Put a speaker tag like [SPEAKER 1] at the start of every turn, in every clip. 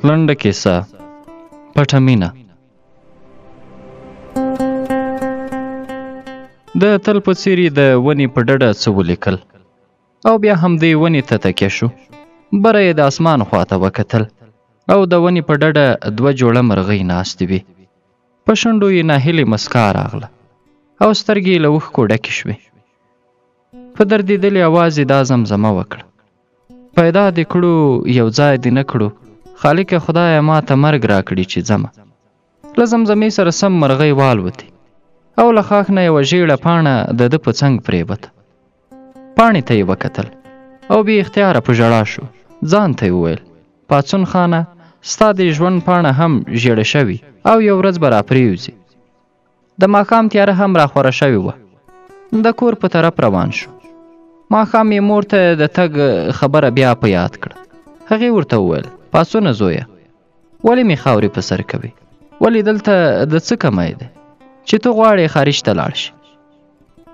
[SPEAKER 1] لنډه کیسه پټه مینه. د تل په څېر د ونې په ډډه څه ولیکل او بیا همدې ونې ته تکیه شو. بره یې د اسمان خواته وکتل او د ونې په ډډه 2 جوړه مرغۍ ناستې وې. په شونډو یې ناهیلې مسکا راغله او سترګې یې له اوښکو ډکې شوې. په دردېدلې اواز یې دا زمزمه وکړه: پیدا دې کړو یو ځای دې نه کړو، خالق خدایه ما ته مرګ راکړي چې ځمه. له زمزمې سره سم مرغۍ والوتې او له خاښ نه یوه ژېړه پاڼه د ده په څنګ پرېوته. پاڼې ته یې وکتل او بې اختیاره په ژړا شو. ځان ته یې وویل: پاڅون خانه، ستا د ژوند پاڼه هم ژېړه شوي او یو ورځ به راپرېوځي. د ماښام تیاره هم راخوره شوې وه. د کور په طرف روان شو. ماښام یې مور ته د تګ خبره بیا په یاد کړه. هغې ورته وویل: پاڅونه زویه، ولې مې خاورې په سر کوي؟ ولې دلته د څه کمی دی چې ته غواړې خارج ته لاړ شي؟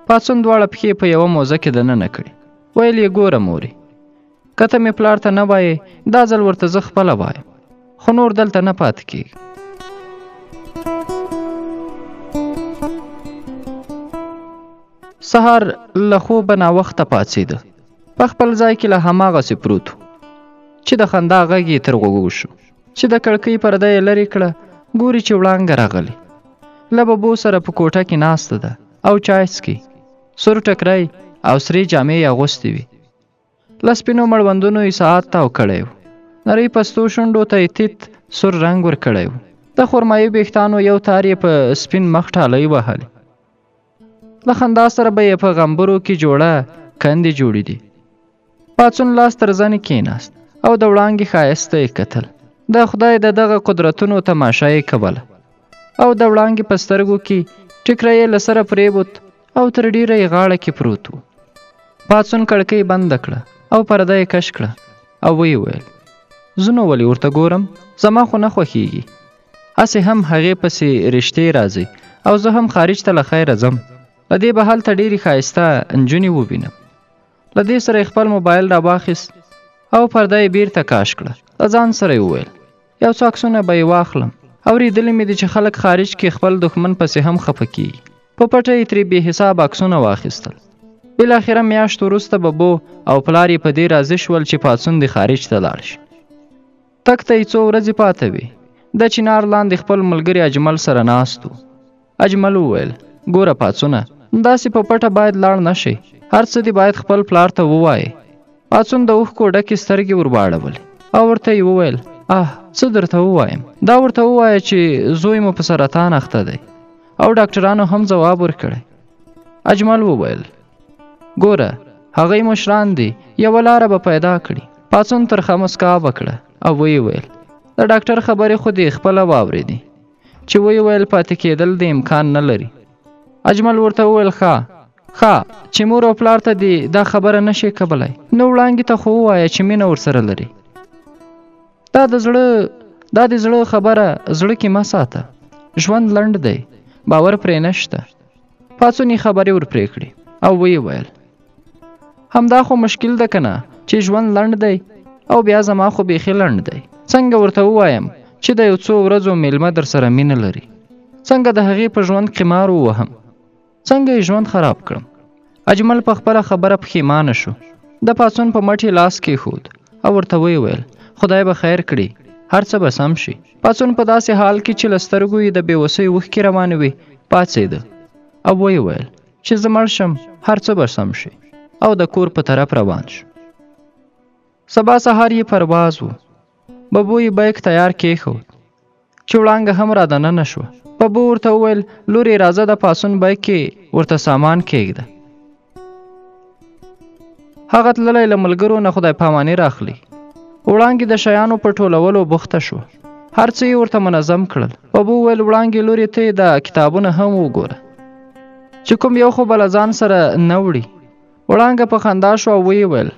[SPEAKER 1] پاڅون دواړه پښې په یوه موزه کې دننه کړې. ویل یې: ګوره مورې، که ته مې پلار ته نه وایې، دا ځل ورته زه خپله وایم، خو نور دلته نه پاتې کېږي. سهار له خوبه ناوخته پاڅېده. په خپل ځای کې له هماغسې پروت و چې د خندا غږ یې تر غوږو شو. چې د کړکۍ پرده یې لرې کړه، ګوري چې وړانګه راغلې. له ببو سره په کوټه کې ناسته ده او چای څکي. سور ټکری او سرې جامې یې اغوستې وي. له سپینو مړوندونو یې ساعت تاو کړی و. نرۍ پستو شونډو ته یې تیت سور رنګ ورکړی و. د خرمایي ویښتانو یو تار یې په سپین مخ ټالۍ وهلې. له خندا سره به یې په غمبرو کې جوړه کندې جوړې دي. پاڅون لاس تر زنې کېناست او د وړانګې ښایست ته یې کتل. د خدای د دغه قدرتونو تماشه یې کوله او د وړانګې په سترګو کې ټکری یې له سره پرېوت او تر ډېره یې غاړه کې پروت و. پاڅون کړکۍ بنده کړه او پرده یې کش کړه او ویې ویل: زه نو ولې ورته ګورم؟ زما خو نه خوښېږي. هسې هم هغې پسې رښتې راځي او زه هم خارج ته له خیره ځم. له دې به هلته ډېرې ښایسته نجونې ووینم. له دې سره یې خپل موبایل راواخیست او پرده یې بیرته کاش کړه. له ځان سره یې وویل: یو څو عکسونه به یې واخلم. اورېدلې مې دي چې خلک خارج کې خپل دښمن پسې هم خفه کېږي. په پټه یې ترې بې حساب عکسونه واخیستل. بالاخره میاشت وروسته ببو او پلار یې په دې راضي شول چې پاڅون دې خارج ته لاړ شي. تګ ته یې څو ورځې پاته وې. د چنار لاندې خپل ملګري اجمل سره ناست و. اجمل وویل: ګوره پاڅونه، داسې په پټه باید لاړ نه شي. هر څه دې باید خپل پلار ته ووایې. پاڅون د اوښکو ډکې سترګې ور واړولې او ورته یې وویل: څه درته ووایم؟ دا ورته ووایه چې زوی مو په سرطان اخته دی او ډاکټرانو هم ځواب ورکړی. اجمل وویل: ګوره، هغوی مشران دي، یوه لاره به پیدا کړي. پاڅون ترخه مسکا وکړه او ویې ویل: د ډاکټر خبرې خو دې خپله واورېدې چې ویې ویل پاتې کېدل د امکان نه لري. اجمل ورته وویل: ښه چې مور او پلار ته دې دا خبره نشي کولی، نو وړانګې ته خو ووایه چې مینه ورسره لري. دا د زړه خبره زړه کې مه ساته. ژوند لنډ دی، باور پرې نشته. پاڅون یې خبرې ور پرې کړې او ویې ویل: همدا خو مشکل ده که نه چې ژوند لنډ دی او بیا زما خو بیخي لنډ دی. څنګه ورته ووایم چې د یو څو ورځو میلمه در سره مینه لري؟ څنګه د هغې په ژوند قمار ووهم؟ څنګه یې ژوند خراب کړم؟ اجمل په خپله خبره پښیمانه شو. د پاڅون په مټ یې لاس کېښود او ورته ویې ویل: خدای به خیر کړي، هر څه به سم شي. پاڅون په داسې حال کې چې له سترګو یې د بېوسۍ اوښکې روانې وې پاڅېده او ویې ویل چې زه مړ شم، هر څه به سم شي، او د کور په طرف روان شو. سبا سهار یې پرواز و. ببو یې بیک تیار کېښود چې وړانګه هم را دننه شوه. ببو ورته وویل: لورې راځه، د پاڅون بیک کې ورته سامان کېږده. هغه تللی له ملګرو نه خدای پاماني راخلي. وړانګې د شیانو په ټولولو بوخته شو. هر څه یې ورته منظم کړل. ببو وویل: وړانګې لورې ته یې د کتابونه هم وګوره چې کوم یو خو به له ځان سره نه وړي. وړانګه په خندا شو او ویې ویل: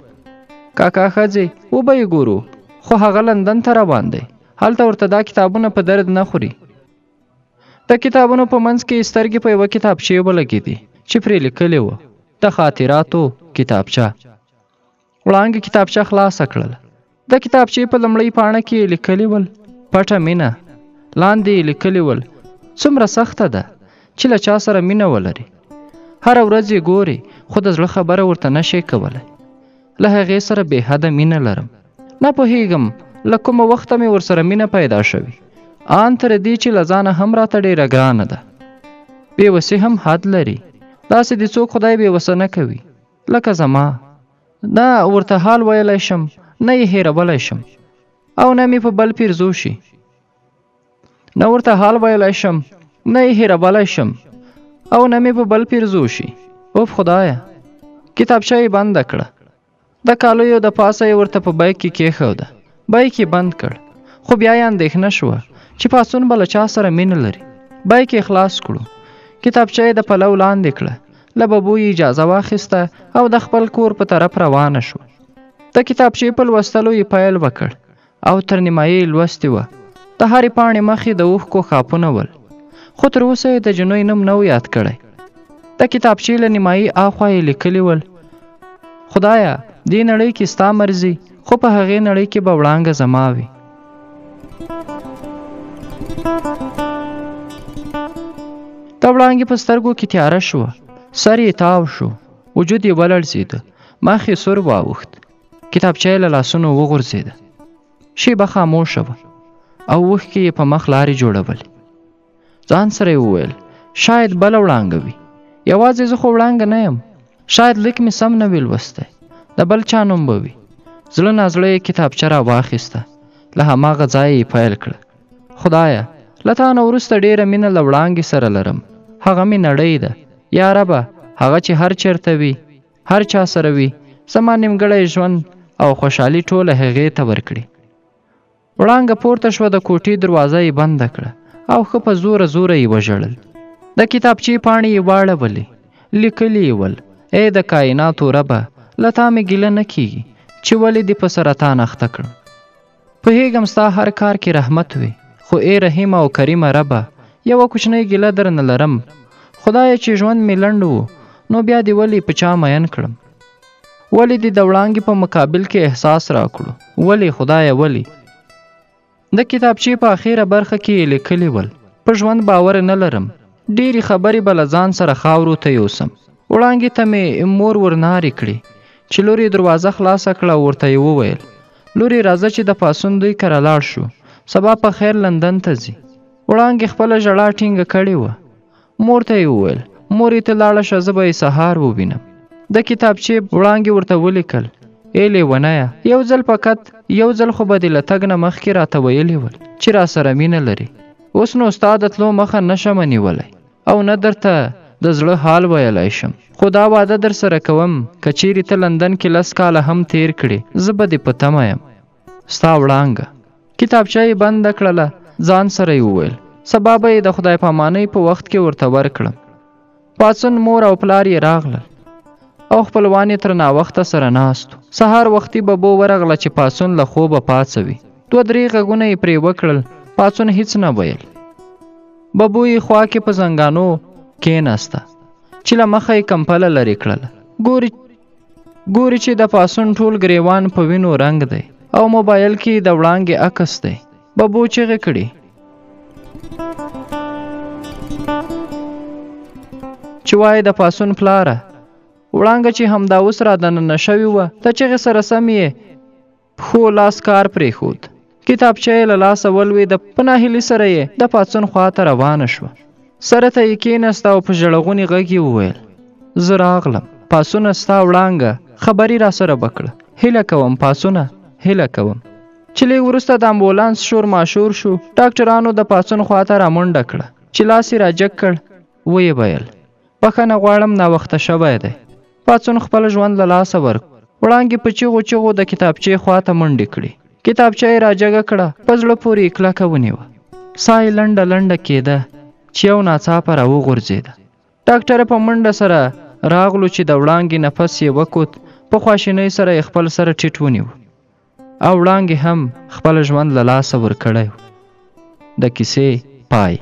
[SPEAKER 1] کاکا ښځې وبه یې ګورو، خو هغه لندن ته روان دی، هلته ورته دا کتابونه په درد نه خوري. د کتابونو په منځ کې یې سترګې په یوه کتابچې ولګېدې چې پرې لیکلې وه: د خاطراتو کتابچه. وړانګې کتابچه خلاصه کړله. د کتابچې په لومړۍ پاڼه کې لیکلي ول: پټه مینه لاندې لیکلي ول څومره سخته ده چې له چا سره مینه ولري. هره ورځ یې ګوري خو د زړه خبره ورته نشي کولی. له هغې سره بې حده مینه لرم. نه پوهېږم له کومه وخته مې ورسره مینه پیدا شوي. آن تر دې چې له ځانه هم راته ډېره ګرانه ده. بېوسي هم حد لري. داسې د څوک خدای بېوسه نه کوي لکه زما. نه ورته حال ویلی شم نه یې هېرولی شم او نه مې په بل پیرزو شي. نه ورته حال ویلی شم نه یې هېرولی شم او نه مې په بل پیرزو شي. اوف خدایه. کتابچه یې بنده کړه. د کالیو د پاسه یې ورته په بیک کې کېښوده. بیک یې بند کړ خو بیا یې اندېښنه شوه چې پاڅون به له چا سره مینه لري. بیک یې خلاص کړو. کتابچه یې د پلو لاندې کړه. له ببو یې اجازه واخیسته او د خپل کور په طرف روانه شوه. د کتابچې په لوستلو یې پیل وکړ او تر نیمایي یې لوستې وه. د هرې پاڼې مخې د اوښکو خاپونه ول خو تر اوسه یې د جنوی نوم نه و یاد کړی. د کتابچې له نیمایي اخوا یې لیکلي ول خدایه دې نړۍ کې ستا مرضي خو په هغې نړۍ کې به وړانګه زما وي. د وړانګې په سترګو کې تیاره شوه. سر یې تاو شو. وجود یې ولړزېده. مخ یې سور واوښت. کتابچه یې له لاسونو وغورځېده. شیبه خاموشه وه او اوښکې یې په مخ لارې جوړولې. ځان سره یې وویل شاید بله وړانګه وي. یوازې زه خو وړانګه نه یم. شاید لیک مې سم نه وي لوستی. د بل چا نوم به وي. زړه نازړه یې کتابچه را واخیسته. له هماغه ځایه یې پیل کړه. خدایه له تا نه وروسته ډېره مینه له وړانګې سره لرم. هغه مې نړۍ ده. یا ربه هغه چې هر چېرته وي هر چا سره وي زما نیمګړی ژوند او خوشحالي ټوله هغې ته ورکړي. وړانګه پورته شوه. د کوټې دروازه یې بنده کړه او ښه په زوره زوره یې وژړل. د کتابچې پاڼې یې واړولې. لیکلي یې ول ای د کائناتو ربه له تا مې ګیله نه کېږي چې ولې دې په سرطان اخته کړم. پوهېږم ستا هر کار کې رحمت وي خو ای رحیم او کریمه ربه یوه کوچنۍ ګیله درنه لرم. خدایه چې ژوند مې لنډ و نو بیا دې ولې په چا مین کړم. ولې دې د وړانګې په مقابل کې احساس راکړو. ولې خدایه ولې. د کتابچې په اخیره برخه کې یې لیکلي ول په ژوند باور نه لرم. ډېرې خبرې به له ځان سره خاورو ته یوسم. وړانګې ته مې مور ورنارې کړې چې لور یې دروازه خلاصه کړه او ورته یې وویل لورې راځه چې د پاڅون دوی کره لاړ شو. سبا په خیر لندن ته ځي. وړانګې خپله ژړا ټینګه کړې وه. مور ته یې وویل مورې ته لاړه شه زه به یې سهار ووینم. د کتابچې وړانګې ورته ولیکل ای لیونیه یو ځل فقط یو ځل خو به دې له تګ نه مخکې راته ویلي ول چې را سره مینه لري. اوس نو ستا د تلو مخه نشم نیولی او نه درته د زړه حال ویلی شم. خو دا واده در سره کوم که چیرې ته لندن کې 10 کاله هم تیر کړې زه به دې په تمه یم. ستا وړانګه. کتابچه یې بنده کړله. ځان سره یې وویل سبا به یې د خدای پامانۍ په وخت کې ورته ورکړم. پاڅون مور او پلار یې راغلل او خپلوان یې تر ناوخته سره ناست و. سهار وختي ببو ورغله چې پاڅون له خوبه پاڅوي. 2-3 غږونه یې پرې وکړل. پاڅون هیڅ نه ویل. ببو یې خوا کې په زنګانو کېناسته چې له مخه یې کمپله لرې کړله. ګوري چې د پاڅون ټول ګریوان په وینو رنګ دی او موبایل کې د وړانګې عکس دی. ببو چیغې کړې چې وایي د پاڅون پلاره. وړانګه چې همدا اوس را دننه شوې وه د چغې سره سم یې پښو لاس کار پرېښود. کتابچه یې له لاسه ولوېده. په ناهیلي سره یې د پاڅون خوا ته روانه شوه. سره ته یې کېناسته او په ژړغوني غږ یې وویل زه راغلم. پاڅونه ستا وړانګه خبرې را سره وکړه. هیله کوم پاڅونه هیله کوم. چې لږ وروسته د امبولانس شور ماشور شو. ډاکټرانو د پاڅون خوا ته رامنډه کړه. چې لاس یې راجګ کړ ویې ویل بخښنه غواړم ناوخته شوی دی. پاڅون خپل ژوند له لاسه ورکړ. وړانګې په چیغو چیغو د کتابچې خوا ته منډې کړې. کتابچه یې راجګه کړه. په زړه پورې یې کلکه ونیوه. ساه یې لنډه لنډه کېده چې یو ناڅاپه را وغورځېده. ډاکټر په منډه سره راغلو چې د وړانګې نفس یې وکوت. په خواشینۍ سره یې خپل سر ټیټ ونیو او وړانګې هم خپل ژوند له لاسه ورکړی و. د کیسې پای.